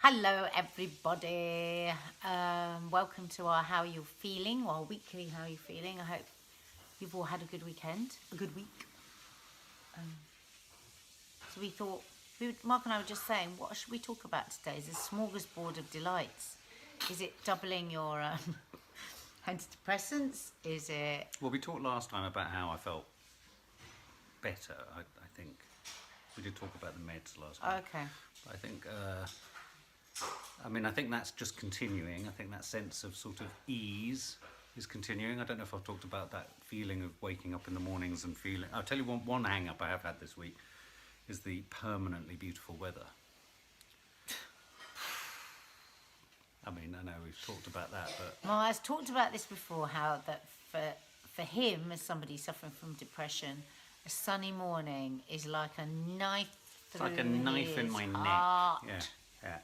Hello everybody, welcome to our How You're Feeling, or weekly How You're Feeling. I hope you've all had a good weekend, a good week. So we thought, Mark and I were just saying, what should we talk about today? Is a smorgasbord of delights. Is it doubling your antidepressants? Is it... Well, we talked last time about how I felt better, I think. We did talk about the meds last time. Okay. But I think... I think that's just continuing. I think that sense of sort of ease is continuing. I don't know if I've talked about that feeling of waking up in the mornings and feeling... I'll tell you one hang-up I have had this week is the permanently beautiful weather. I know we've talked about that, but... Well, I've talked about this before, how that for him, as somebody suffering from depression, a sunny morning is like a knife through It's like a knife in my heart. neck. Yeah.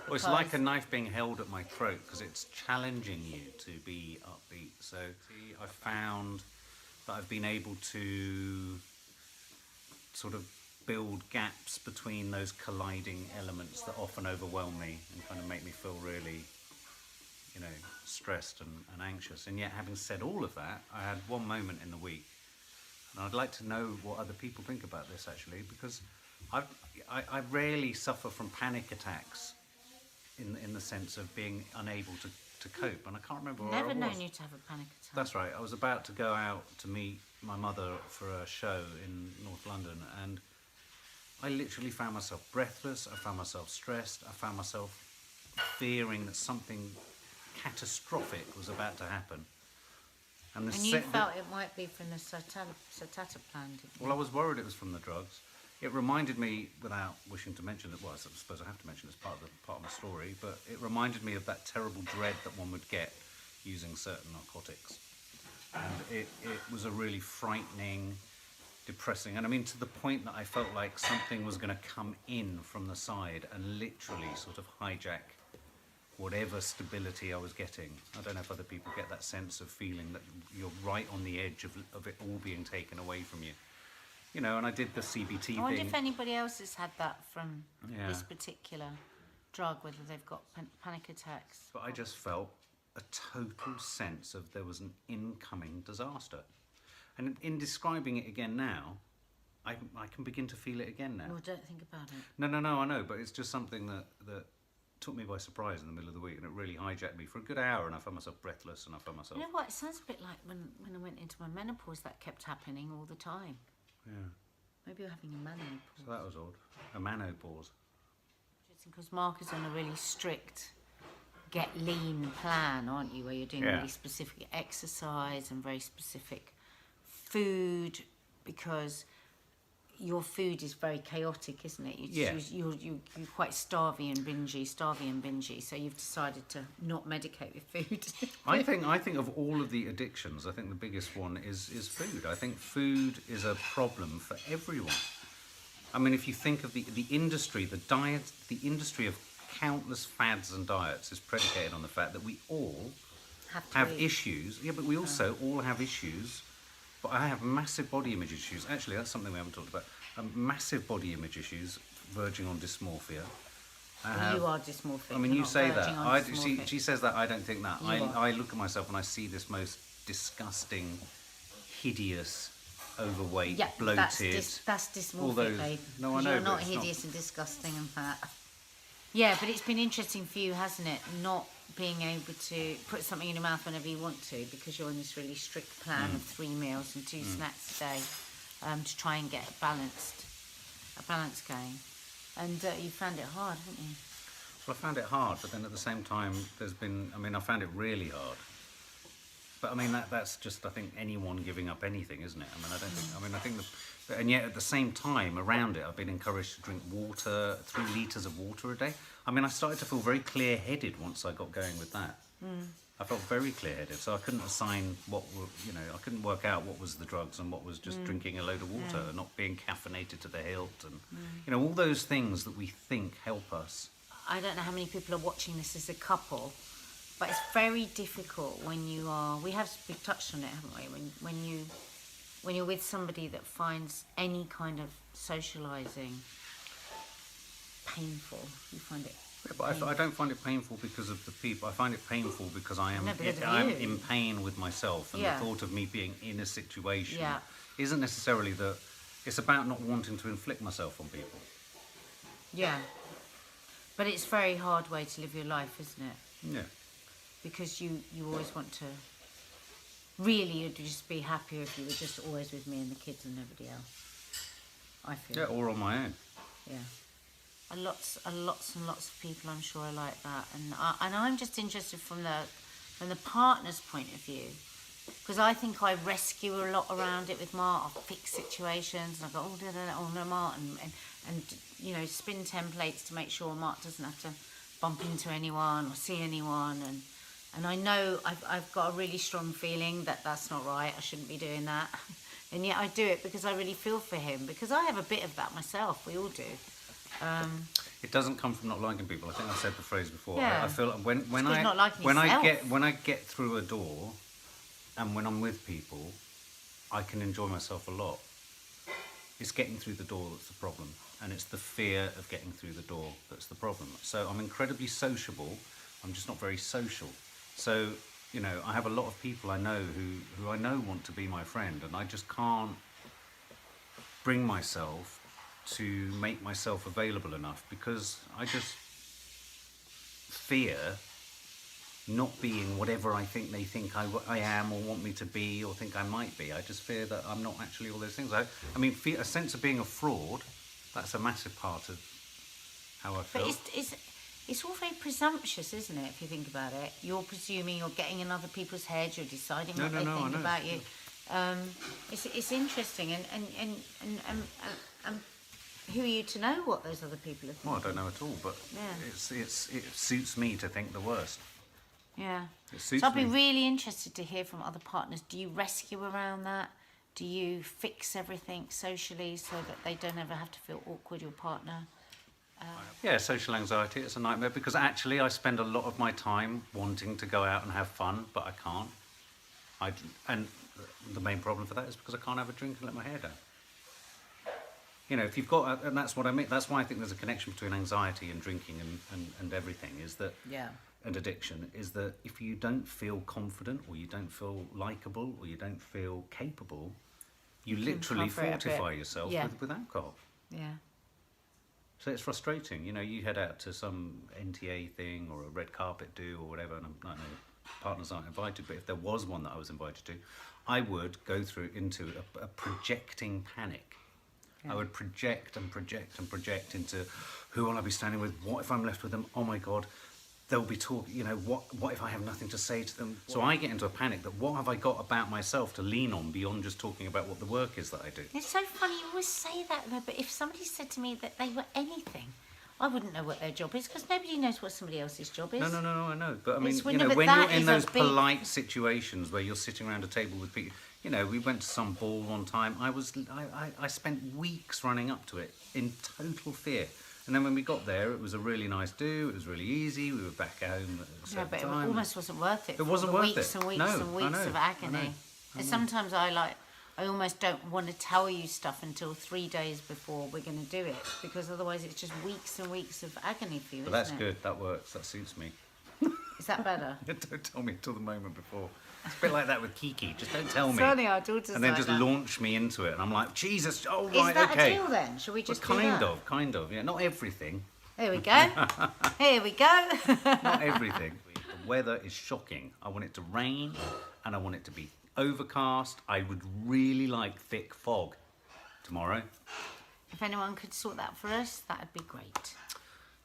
Well, it's like a knife being held at my throat because it's challenging you to be upbeat. So I found that I've been able to sort of build gaps between those colliding elements that often overwhelm me and kind of make me feel really, stressed and anxious. And yet, having said all of that, I had one moment in the week, and I'd like to know what other people think about this actually, because I rarely suffer from panic attacks. In the sense of being unable to cope, and I can't remember where I was. Never known you to have a panic attack. That's right. I was about to go out to meet my mother for a show in North London, and I literally found myself breathless. I found myself stressed. I found myself fearing that something catastrophic was about to happen. And you felt it might be from the citalopram, didn't you? Well, I was worried it was from the drugs. It reminded me, without wishing to mention it, well, I suppose I have to mention it as part of my story, but it reminded me of that terrible dread that one would get using certain narcotics. And it was a really frightening, depressing, and to the point that I felt like something was going to come in from the side and literally sort of hijack whatever stability I was getting. I don't know if other people get that sense of feeling that you're right on the edge of it all being taken away from you. And I did the CBT thing. I wonder if anybody else has had that from this particular drug, whether they've got panic attacks. But I just felt a total sense of there was an incoming disaster. And in describing it again now, I can begin to feel it again now. Well, don't think about it. No, I know, but it's just something that took me by surprise in the middle of the week, and it really hijacked me for a good hour, and I found myself breathless, and I found myself... You know what, it sounds a bit like when I went into my menopause, that kept happening all the time. Yeah. Maybe you're having a menopause. So that was odd. A menopause. Because Mark is on a really strict get lean plan, aren't you? Where you're doing really specific exercise and very specific food, because your food is very chaotic, isn't it? You're quite starvy and bingy, so you've decided to not medicate with food. I think of all of the addictions, I think the biggest one is food. I think food is a problem for everyone. If you think of the industry, the diet, the industry of countless fads and diets is predicated on the fact that we all have issues. Yeah, but we also all have issues. But I have massive body image issues. Actually, that's something we haven't talked about. Massive body image issues, verging on dysmorphia. You are dysmorphic. You say that. She says that. I don't think that. I look at myself and I see this most disgusting, hideous, overweight, bloated. That's dysmorphic, babe. No, I know. You're not hideous and disgusting and fat. Yeah, but it's been interesting for you, hasn't it? Not being able to put something in your mouth whenever you want to, because you're on this really strict plan of 3 meals and 2 snacks a day, to try and get a balance going. And you found it hard, haven't you? Well, I found it hard, but then at the same time, I found it really hard. But that's just, I think, anyone giving up anything, isn't it? And yet at the same time, around it, I've been encouraged to drink water, 3 litres of water a day. I started to feel very clear-headed once I got going with that. I felt very clear-headed, so I couldn't assign I couldn't work out what was the drugs and what was just drinking a load of water, and not being caffeinated to the hilt, and all those things that we think help us. I don't know how many people are watching this as a couple, but it's very difficult when you are... We've touched on it, haven't we? When you're with somebody that finds any kind of socialising painful, you find it Yeah, but I don't find it painful because of the people. I find it painful because I am No, because of I'm you. in pain with myself, and Yeah. the thought of me being in a situation Yeah. isn't necessarily that. It's about not wanting to inflict myself on people. Yeah. But it's a very hard way to live your life, isn't it? Yeah. Because you always want to... Really, you'd just be happier if you were just always with me and the kids and nobody else. I feel. Yeah, or on my own. Yeah. Lots and lots of people, I'm sure, are like that. And I'm just interested from the partner's point of view. Because I think I rescue a lot around it with Mark. I'll fix situations and I go, oh no, Mark, and you know, spin templates to make sure Mark doesn't have to bump into anyone or see anyone. And I know I've got a really strong feeling that that's not right. I shouldn't be doing that. And yet I do it because I really feel for him. Because I have a bit of that myself. We all do. It doesn't come from not liking people. I think I've said the phrase before. Yeah. I feel when not liking when yourself. I get through a door, and when I'm with people, I can enjoy myself a lot. It's getting through the door that's the problem, and it's the fear of getting through the door that's the problem. So I'm incredibly sociable. I'm just not very social. So, you know, I have a lot of people I know who I know want to be my friend, and I just can't bring myself to make myself available enough because I just fear not being whatever I think they think I am or want me to be or think I might be. I just fear that I'm not actually all those things. I mean, a sense of being a fraud, that's a massive part of how I feel. But it's all very presumptuous, isn't it, if you think about it? You're presuming, you're getting in other people's heads, you're deciding what they think about you. It's interesting, and who are you to know what those other people are thinking? Well, I don't know at all, but Yeah. it suits me to think the worst. Yeah. It suits So I'd be me. really interested to hear from other partners. Do you rescue around that? Do you fix everything socially so that they don't ever have to feel awkward, your partner? Yeah, social anxiety, it's a nightmare because actually I spend a lot of my time wanting to go out and have fun, but I can't. And the main problem for that is because I can't have a drink and let my hair down. You know, if you've got, and that's what I mean, that's why I think there's a connection between anxiety and drinking and everything, is that, Yeah. and addiction, is that if you don't feel confident or you don't feel likeable or you don't feel capable, you literally cover it a bit. fortify yourself Yeah. with alcohol. Yeah. So it's frustrating, you know, you head out to some NTA thing or a red carpet do or whatever, and I know partners aren't invited, but if there was one that I was invited to, I would go through into a projecting panic. Yeah. I would project and project and project into who will I be standing with, what if I'm left with them, oh my God, they'll be talking, you know, what if I have nothing to say to them? So I get into a panic that what have I got about myself to lean on beyond just talking about what the work is that I do? It's so funny, you always say that though, but if somebody said to me that they were anything, I wouldn't know what their job is because nobody knows what somebody else's job is. No, I know. But I mean, It's you know, but when that you're in is a those big- polite situations where you're sitting around a table with people, you know, we went to some ball one time. I spent weeks running up to it in total fear. And then when we got there, it was a really nice do. It was really easy. We were back home at a Yeah, certain but it time. almost wasn't worth it. It wasn't worth weeks it. and weeks No, and I weeks know, of I agony. know. And sometimes I almost don't want to tell you stuff until 3 days before we're going to do it because otherwise it's just weeks and weeks of agony for you. But that's isn't it? good. That works. That suits me. Is that better? Don't tell me until the moment before. It's a bit like that with Kiki. Just don't tell me. Certainly our daughters And then like just that. launch me into it. And I'm like, Jesus, oh, Is right, that okay. a deal then? Shall we just Well, do that? kind of. Yeah, not everything. There we go. Here we go. Not everything. The weather is shocking. I want it to rain and I want it to be overcast. I would really like thick fog tomorrow. If anyone could sort that for us, that'd be great.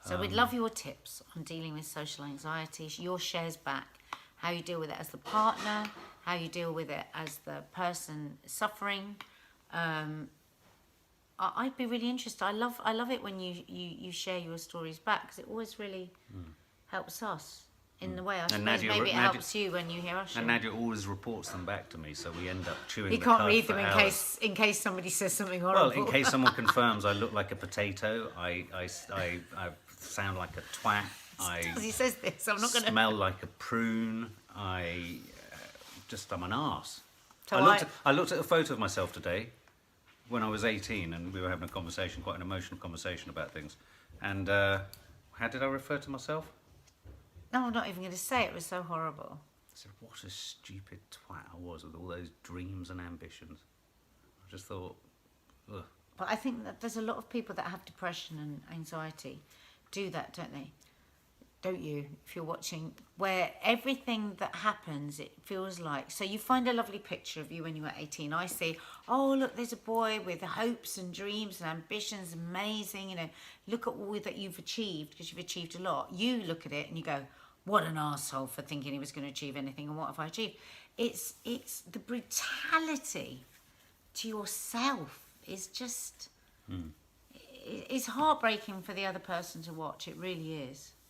So we'd love your tips on dealing with social anxiety, your shares back, how you deal with it as the partner, how you deal with it as the person suffering. I'd be really interested. I love it when you share your stories back because it always really helps us in the way. I suppose Nadia- maybe it Nadia- helps you when you hear us. And share. Nadia always reports them back to me, so we end up chewing You the can't cud read for them hours. in case somebody says something horrible. Well, in case someone confirms I look like a potato, I sound like a twat, As he says this, I'm not going to. smell like a prune, I'm an arse. So I looked at a photo of myself today when I was 18 and we were having a conversation, quite an emotional conversation about things. And how How did I refer to myself? No, I'm not even going to say it. It was so horrible. I said, what a stupid twat I was with all those dreams and ambitions. I just thought, ugh. But I think that there's a lot of people that have depression and anxiety do that, don't they? Don't you? If you're watching, where everything that happens, it feels like... So you find a lovely picture of you when you were 18. I see, oh, look, there's a boy with hopes and dreams and ambitions, amazing, you know, look at all that you've achieved, because you've achieved a lot. You look at it and you go, what an arsehole for thinking he was going to achieve anything, and what have I achieved? It's the brutality to yourself is just... It's heartbreaking for the other person to watch. It really is.